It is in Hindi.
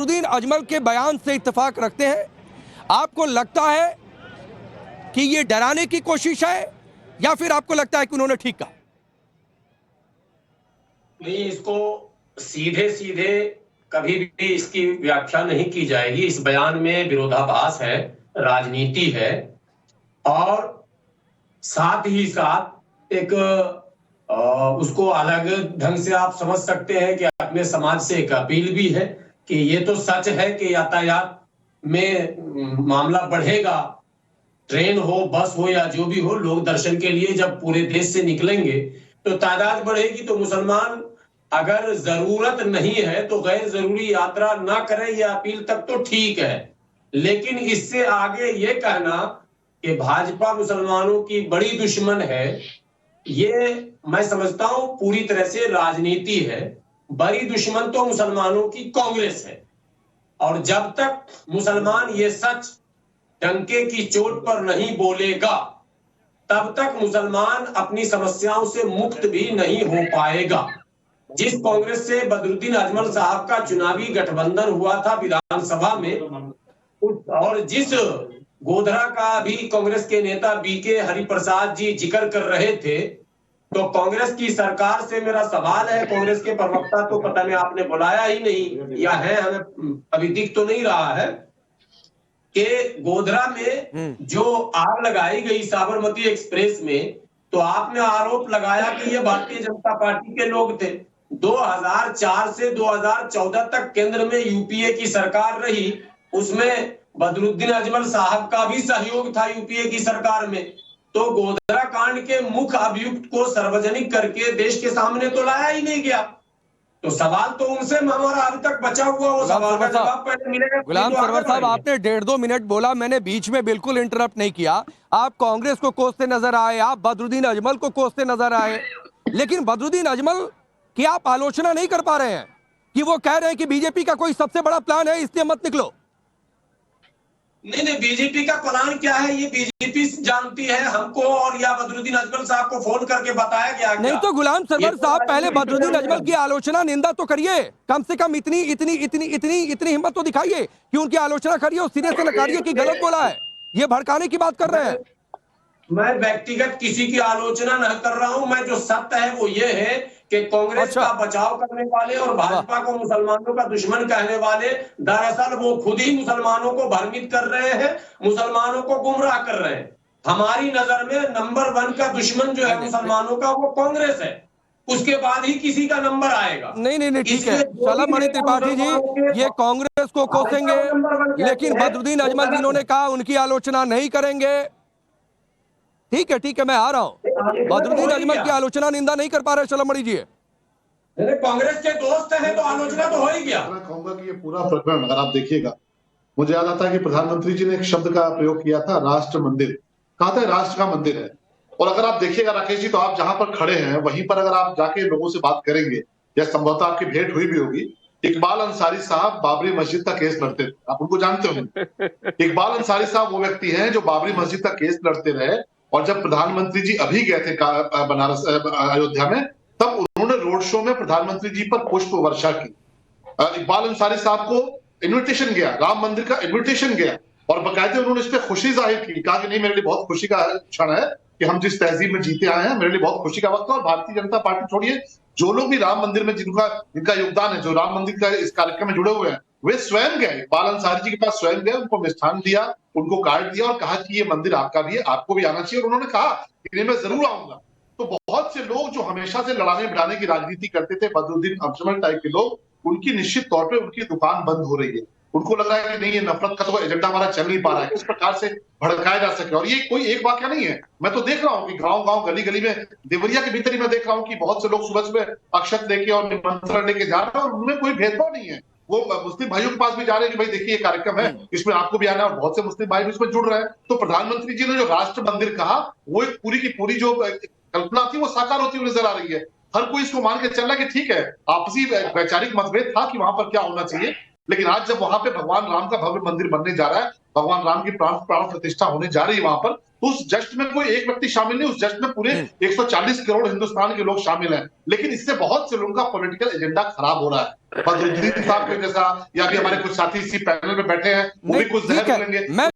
बदरुद्दीन अजमल के बयान से इत्तेफाक रखते हैं? आपको लगता है कि ये डराने की कोशिश है या फिर आपको लगता है कि उन्होंने ठीक कहा? नहीं, इसको सीधे सीधे कभी भी इसकी व्याख्या नहीं की जाएगी। इस बयान में विरोधाभास है, राजनीति है और साथ ही साथ एक उसको अलग ढंग से आप समझ सकते हैं कि अपने समाज से एक अपील भी है कि ये तो सच है कि यातायात में मामला बढ़ेगा। ट्रेन हो, बस हो या जो भी हो, लोग दर्शन के लिए जब पूरे देश से निकलेंगे तो तादाद बढ़ेगी। तो मुसलमान अगर जरूरत नहीं है तो गैर जरूरी यात्रा ना करें, यह अपील तक तो ठीक है। लेकिन इससे आगे ये कहना कि भाजपा मुसलमानों की बड़ी दुश्मन है, ये मैं समझता हूं पूरी तरह से राजनीति है। बड़ी दुश्मन तो मुसलमानों की कांग्रेस है और जब तक मुसलमान ये सच डंके की चोट पर नहीं बोलेगा तब तक मुसलमान अपनी समस्याओं से मुक्त भी नहीं हो पाएगा। जिस कांग्रेस से बदरुद्दीन अजमल साहब का चुनावी गठबंधन हुआ था विधानसभा में, और जिस गोधरा का भी कांग्रेस के नेता बीके हरिप्रसाद जी जिक्र कर रहे थे, तो कांग्रेस की सरकार से मेरा सवाल है, कांग्रेस के प्रवक्ता तो पता नहीं आपने बुलाया ही नहीं या है, हमें अभी दिख तो नहीं रहा है कि गोधरा में जो आग लगाई गई साबरमती एक्सप्रेस में, तो आपने आरोप लगाया कि ये भारतीय जनता पार्टी के लोग थे। 2004 से 2014 तक केंद्र में यूपीए की सरकार रही, उसमें बदरुद्दीन अजमल साहब का भी सहयोग था यूपीए की सरकार में। तो गोधरा कांड के मुख्य अभियुक्त को सार्वजनिक करके देश के सामने तो लाया ही नहीं गया। तो सवाल तो उनसे हमारा अभी तक बचा हुआ, वो सवाल का जवाब पहले मिलेगा। गुलाम सरवर साहब, आपने 1.5-2 मिनट बोला, मैंने बीच में बिल्कुल इंटरप्ट नहीं किया। आप कांग्रेस को कोसते नजर आए, आप बदरुद्दीन अजमल को कोसते नजर आए, लेकिन बदरुद्दीन अजमल की आप आलोचना नहीं कर पा रहे हैं कि वो कह रहे हैं कि बीजेपी का कोई सबसे बड़ा प्लान है, इसलिए मत निकलो। नहीं, बीजेपी का प्लान क्या है ये बीजेपी जानती है हमको, और या बदरुद्दीन अजमल साहब को फोन करके बताया गया क्या? नहीं तो गुलाम सरवर साहब, पहले बदरुद्दीन अजमल की आलोचना निंदा तो करिए, कम से कम इतनी इतनी इतनी इतनी इतनी हिम्मत तो दिखाइए कि उनकी आलोचना करिए और सिरे से नकारिए कि गलत बोला है। ये भड़काने की बात कर रहे हैं। मैं व्यक्तिगत किसी की आलोचना नहीं कर रहा हूं। मैं जो सत्य है वो ये है कि कांग्रेस का बचाव करने वाले और भाजपा को मुसलमानों का दुश्मन कहने वाले दरअसल वो खुद ही मुसलमानों को भ्रमित कर रहे हैं, मुसलमानों को गुमराह कर रहे हैं। हमारी नजर में नंबर 1 का दुश्मन जो है मुसलमानों का वो कांग्रेस है, उसके बाद ही किसी का नंबर आएगा। नहीं, ठीक है शलभमणि त्रिपाठी जी, ये कांग्रेस को कोसेंगे, लेकिन बदरुद्दीन अजमल जिन्होंने कहा उनकी आलोचना नहीं करेंगे। ठीक है, मैं आ रहा हूं। बदरुद्दीन अजमल की आलोचना निंदा नहीं कर पा रहे शलभमणि जी। कांग्रेस के दोस्त हैं तो आलोचना तो हो ही गया। मैं कहूंगा कि ये पूरा प्रकरण अगर आप देखिएगा, मुझे याद आता है कि प्रधानमंत्री जी ने एक शब्द का प्रयोग किया था, राष्ट्र मंदिर। कहा था राष्ट्र का मंदिर है। और अगर आप देखिएगा राकेश जी, तो आप जहां पर खड़े हैं वहीं पर अगर आप जाके लोगों से बात करेंगे, या संभवतः आपकी भेंट हुई भी होगी, इकबाल अंसारी साहब बाबरी मस्जिद का केस लड़ते थे, आप उनको जानते होंगे। इकबाल अंसारी साहब वो व्यक्ति हैं जो बाबरी मस्जिद का केस लड़ते रहे, और जब प्रधानमंत्री जी अभी गए थे बनारस अयोध्या में, तब उन्होंने रोड शो में प्रधानमंत्री जी पर पुष्प वर्षा की। इकबाल अंसारी साहब को इन्विटेशन गया, राम मंदिर का इन्विटेशन गया, और बकायदे उन्होंने इस पर खुशी जाहिर की, कहा कि नहीं, मेरे लिए बहुत खुशी का क्षण है कि हम जिस तहजीब में जीते आए हैं, मेरे लिए बहुत खुशी का वक्त है। और भारतीय जनता पार्टी छोड़िए, जो लोग भी राम मंदिर में जिनका योगदान है, जो राम मंदिर का इस कार्यक्रम में जुड़े हुए हैं, वे स्वयं गए, इकबाल अंसारी जी के पास स्वयं गए, उनको मिष्ठान दिया, उनको कार्ड दिया और कहा कि ये मंदिर आपका भी है, आपको भी आना चाहिए। और उन्होंने कहा कि मैं जरूर आऊंगा। तो बहुत से लोग जो हमेशा से लड़ाने भिड़ाने की राजनीति करते थे, बदरुद्दीन अजमल टाइप के लोग, उनकी निश्चित तौर पे उनकी दुकान बंद हो रही है। उनको लग रहा है कि नहीं, ये नफरत का तो एजेंडा हमारा चल नहीं पा रहा है, किस प्रकार से भड़काया जा सके। और ये कोई एक वाकया नहीं है, मैं तो देख रहा हूँ कि गांव-गांव, गली-गली में, देवरिया के भीतर ही मैं देख रहा हूँ कि बहुत से लोग सुबह-सुबह अक्षत लेके और निमंत्रण लेके जा रहे हैं, और उनमें कोई भेदभाव नहीं है। वो मुस्लिम भाइयों के पास भी जा रहे हैं कि भाई देखिए ये कार्यक्रम है, इसमें आपको भी आना है, और बहुत से मुस्लिम भाई भी इसमें जुड़ रहे हैं। तो प्रधानमंत्री जी ने जो राष्ट्र मंदिर कहा, वो एक पूरी की पूरी जो कल्पना थी वो साकार होती हुई नजर आ रही है। हर कोई इसको मान के चल रहा है कि ठीक है, आपसी वैचारिक मतभेद था कि वहां पर क्या होना चाहिए, लेकिन आज जब वहां पे भगवान राम का भव्य मंदिर बनने जा रहा है, भगवान राम की प्राण प्राण प्रतिष्ठा होने जा रही है वहां पर, तो उस जश्न में कोई एक व्यक्ति शामिल नहीं, उस जश्न में पूरे 140 करोड़ हिंदुस्तान के लोग शामिल हैं। लेकिन इससे बहुत से लोगों का पॉलिटिकल एजेंडा खराब हो रहा है। बदरुद्दीन साहब के जैसा, या भी हमारे कुछ साथी इसी पैनल में बैठे हैं, वो भी कुछ ठीक जहर है, बोलेंगे। मैं